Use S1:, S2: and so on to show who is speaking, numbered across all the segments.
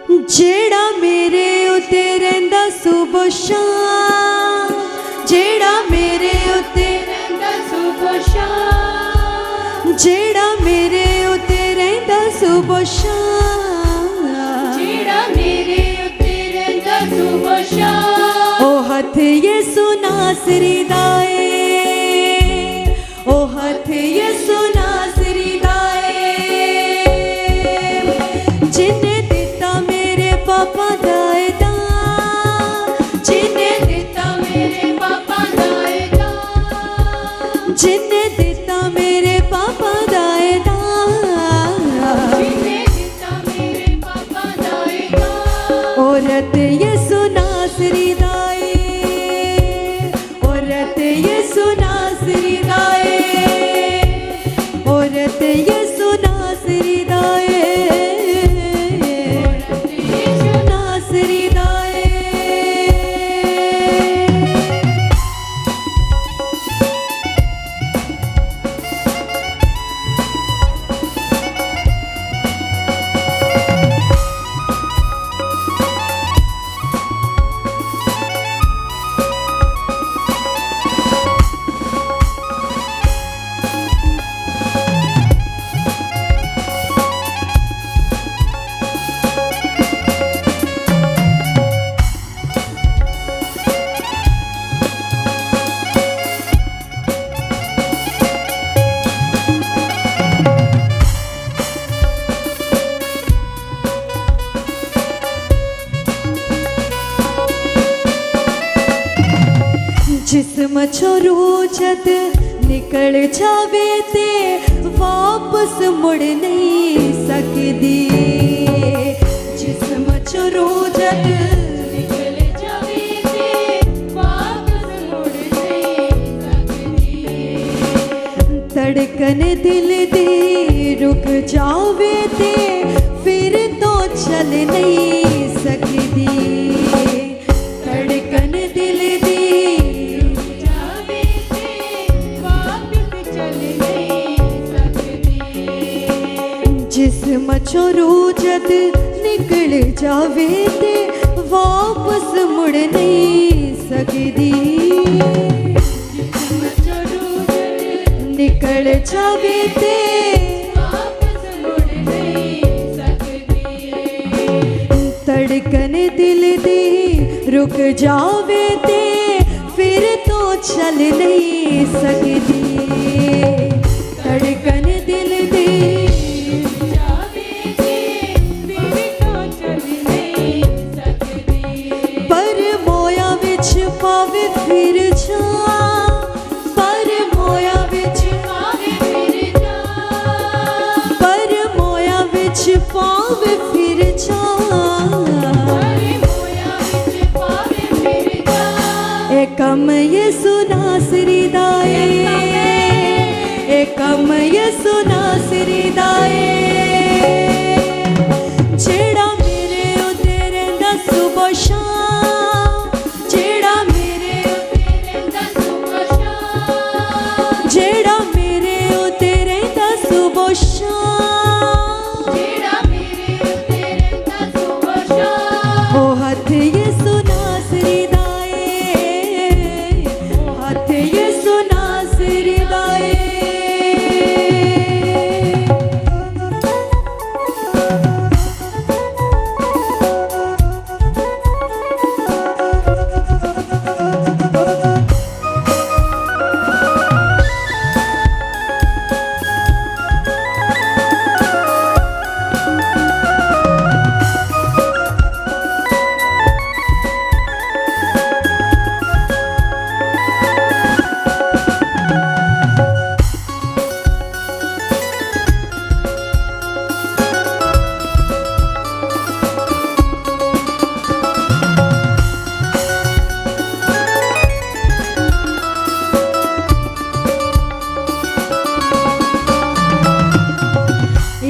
S1: जेड़ा मेरे उत्ते रहिंदा सुबह शाम, जेड़ा मेरे उत्ते रहिंदा सुबह शाम, जेड़ा मेरे उत्ते रहिंदा सुबह शाम,
S2: जेड़ा मेरे उत्ते रहिंदा सुबह शाम।
S1: ओ हथ यीशु नासरी दा ए, ओ हथ यीशु नासरी दा ए, जिन्ने दिता मेरे पापा दा ए दान, जिन्ने दिता मेरे पापा दा ए दान, जिन्ने दिता मेरे पापा दा ए दान,
S2: जिन्ने दिता मेरे पापा दा ए दान।
S1: औरत यीशु नासरी दा ए, औरत यीशु नासरी दा ए, औरत यीशु नासरी दा ए,
S2: औरत यीशु
S1: नासरी दा ए। जिस्म छोरू जद निकल जावे ते वापस मुड़ नहीं सकदी, जिस्म छोरू जद
S2: निकल जावे ते वापस मुड़ नहीं सकदी।
S1: धड़कन दिल दी रुक जावे ते फिर तो चल नहीं सकदी, धड़कन दिल दी
S2: जावे ते वापस चल नहीं सकदी।
S1: जिस्म छोरू जद निकल जावे ते वापस मुड़ नहीं सकदी,
S2: जिस्म छोरू जद
S1: निकल जावे ते
S2: वापस मुड़ नहीं सकदी।
S1: धड़कन दिल दी रुक जावे ते फिर तो चल नहीं सकदी, धड़कन दिल दी
S2: जावे ते फिर तो चल नहीं सकदी।
S1: पर मोया विच पावे फिर जा, पर मोया विच
S2: पावे फिर जा,
S1: पर मोया विच पावे फिर जा,
S2: अरे मोया विच पावे फिर जा।
S1: ए कम यीशु नासरी दा ए, ए कम यीशु नासरी दा ए, जेड़ा मेरे उत्ते रहिंदा सुबह शाम, जेड़ा मेरे
S2: उत्ते रहिंदा सुबह शाम,
S1: जेड़ा मेरे उत्ते रहिंदा सुबह शाम,
S2: जेड़ा मेरे उत्ते रहिंदा सुबह शाम।
S1: ओ हथ यीशु नासरी दा ए, ओ हथ यीशु नासरी दा ए।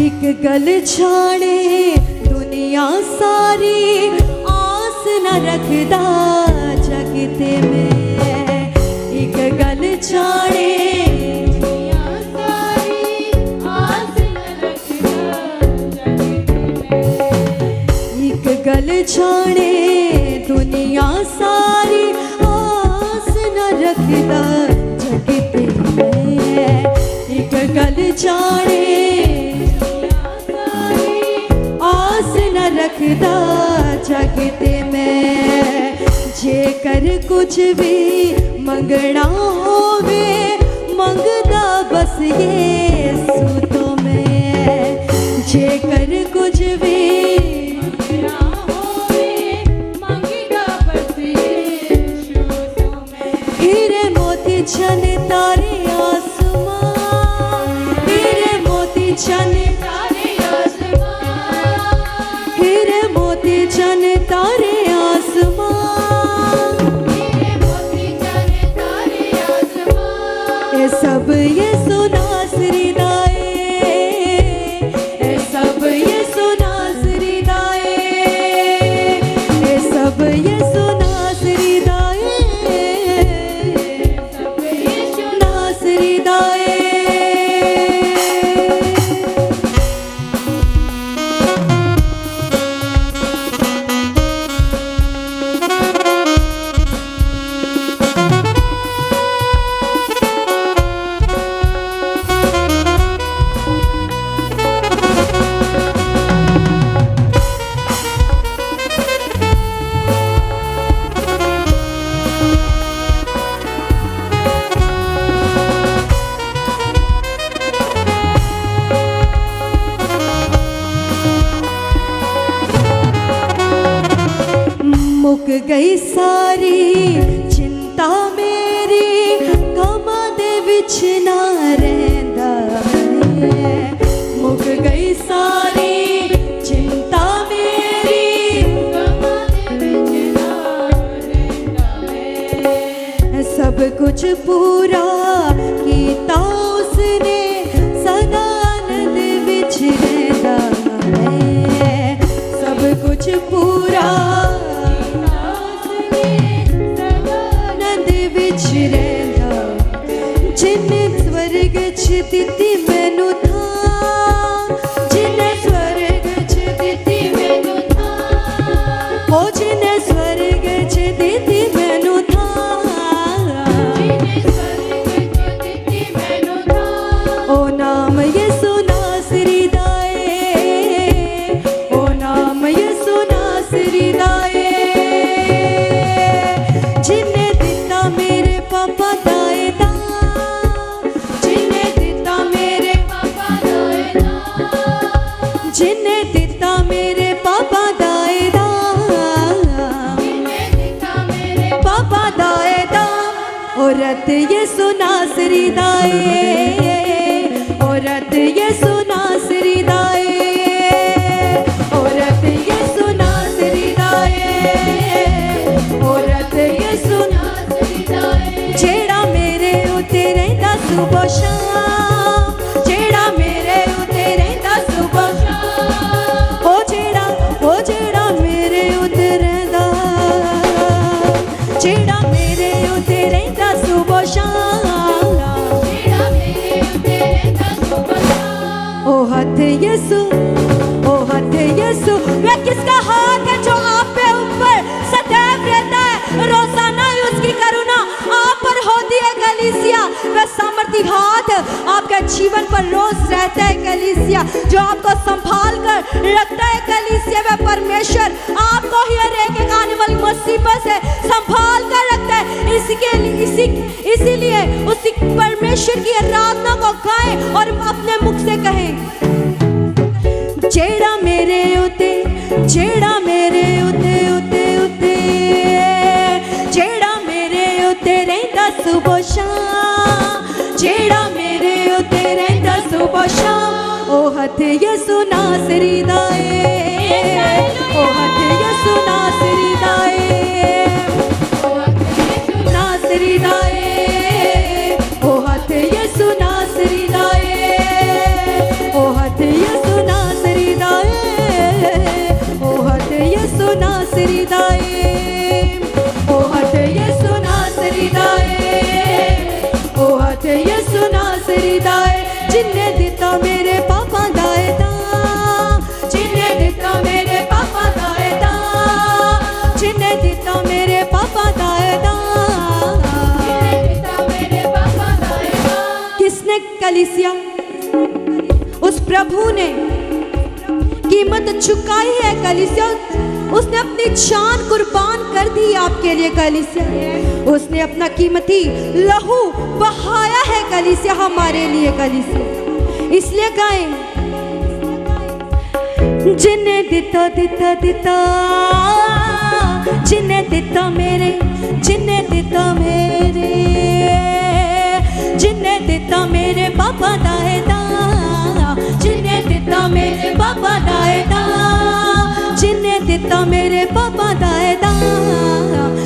S1: एक गल छाड़े दुनिया सारी आस न रखदा जगते में, एक गल छाड़े
S2: दुनिया सारी आस न रखदा जगत में।
S1: एक गल छाने दुनिया सारी आस न रखदा जग ते मैं एक गल छाने दुनिया सारी आस न रखदा जग ते मैं जेकर कुछ भी मंगना होवे मंगदा बस यीशु तो मैं जेकर कुछ भी
S2: मंगना होवे मंगेगा बस यीशु तो मैं
S1: हीरे मोती छन तारे आसमां हीरे मोती छन
S2: तारे आसमां
S1: हीरे मोती छन तारे आसमां
S2: तेरे मोती जाने तारे आसमां
S1: ये सब ये सुनासरी दाए ये सब ये सुनासरी दाए ये सब ये सुनासरी दाए
S2: सब यीशु
S1: नासरी दाए मुक गई सारी चिंता मेरी गमा दे विच ना रहिंदा है मुक गई सारी चिंता मेरी
S2: गमा दे विच ना रहिंदा है
S1: सब कुछ पूरा कीता उसने सदा आनंद विच रहिंदा है सब कुछ पूरा आनंद विच रहिंदा जिन्ने स्वर्ग च दित्ती मैनू था जिन्ने स्वर्ग च दित्ती मैनू था ओ जिन्ने स्वर्ग च दित्ती मैनू था
S2: जिने स्वर्ग च दित्ती मैनू था
S1: ओ नाम यीशु नासरी दाए ओ नाम यीशु नासरी दाए जिन्ने दित्ता मेरे पापा दाए दा जिन्ने दित्ता मेरे
S2: पापा दाए दा
S1: जिन्ने दित्ता मेरे पापा दाए दा
S2: जिने दित्ता मेरे
S1: पापा दाए दा औरत यीशु नासरी दाए औरत यीशु नासरी दाए औरत यीशु नासरी दाए औरत यीशु
S2: नासरी दाए
S1: जेड़ा मेरे उते रहिंदा सुबह शाम जेड़ा मेरे उते रहिंदा सुबह शाम ओ जेड़ा मेरे उते रहिंदा जेड़ा मेरे उते रहिंदा सुबह शाम
S2: जेड़ा मेरे उते रहिंदा सुबह शाम
S1: ओ हाथ यीशु वह किसका हाथ है जो आप पे ऊपर सदैव रहता है रोजाना ही उसकी करुणा आप पर होती है कलीसिया वह सामर्थी हाथ आपके जीवन पर रोज रहता है कलीसिया जो आपको संभाल कर रखता है कलीसिया वह परमेश्वर आपको ही हर एक आने वाली मुसीबत से संभाल कर रखता है इसीलिए उसी परमेश्वर की आराधना को गाएं और अपने मुख से कहें जेड़ा मेरे उते जेड़ा मेरे उते उते उते जेड़ा मेरे उते रहिंदा सुबह शाम जेड़ा मेरे उते रहिंदा सुबह शाम ओ हथ यीशु नासरी दाए ओ हथ यीशु नासरी दाए नासरी दाए ओ हथ यीशु नासरी दाए ओ हथ यीशु नासरी दाए ओ हथ यीशु नासरी दाए ओ हथ यीशु नासरी दाए ओ हथ यीशु नासरी दाए जिन्ने दिता मेरे पापा दाए दा जिन्ने दिता मेरे पापा दाए कलीसिया, उस प्रभु ने कीमत चुकाई है कलीसिया। उसने अपनी जान कुर्बान कर दी आपके लिए कलीसिया। उसने अपना कीमती लहू बहाया है कलीसिया हमारे लिए कलीसिया। इसलिए गाएं, जिन्हें दिता दिता दिता, जिन्हें दिता मेरे, जिन्हें दिता मेरे, जिन्हें दिता मेरे पापा दाएदा, जिन्हें दिता मेरे पापा दाएदा, जिन्हें दिता मेरे पापा दाएदा,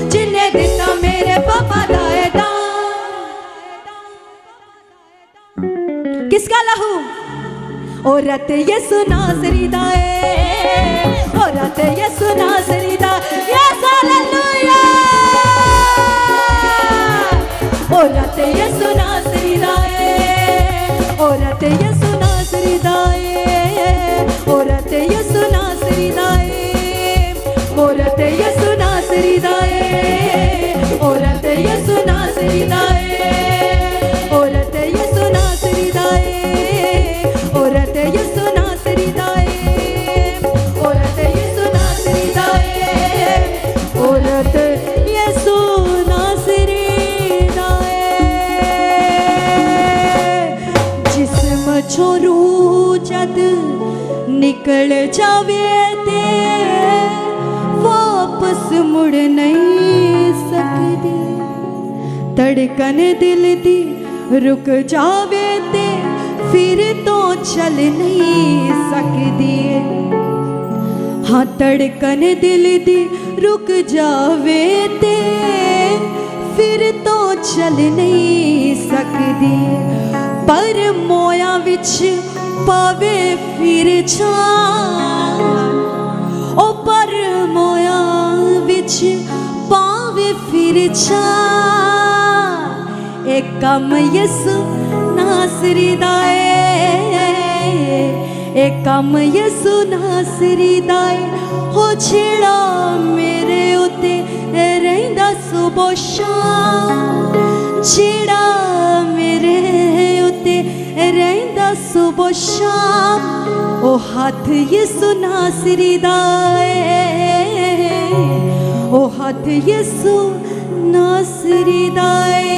S1: जिन्हें दिता मेरे पापा दाएदा। किसका लहू? औरत यसु नासरी दाए, औरत यसु नासरी दाए, यस हालेलुया। औरत यसु नासरी दाए, औरत यसु नासरी दाए, औरत यसु नासरी दाए, औरत यसु नासरी दाए, औरत यसु नासरी दाए, औरत यसु नासरी दाए, औरत यसु नासरी दाए, औरत यसु नासरी दाए, औरत यसु नासरी दाए। जिस्म छोरू जद निकल जावे ते वापस मुड़ नहीं सकदी, धड़कन दिल दी रुक जावे ते फिर तो चल नहीं सकदी। हाँ धड़कन दिल दी रुक जावे ते फिर तो चल नहीं सकदी। पर मोया विच पावे फिर जान, ओ पर मोया विच पावे फिर जान। एक कम यसु नासरी दाए, एक कम यसु नासरी दाए, हो छेड़ा मेरे उते रहिंदा सुबह शाम, छेड़ा मेरे उते रहिंदा सुबह शाम। ओ हाथ यसु नासरी दाए, ओ हाथ यसु नासरी दाए।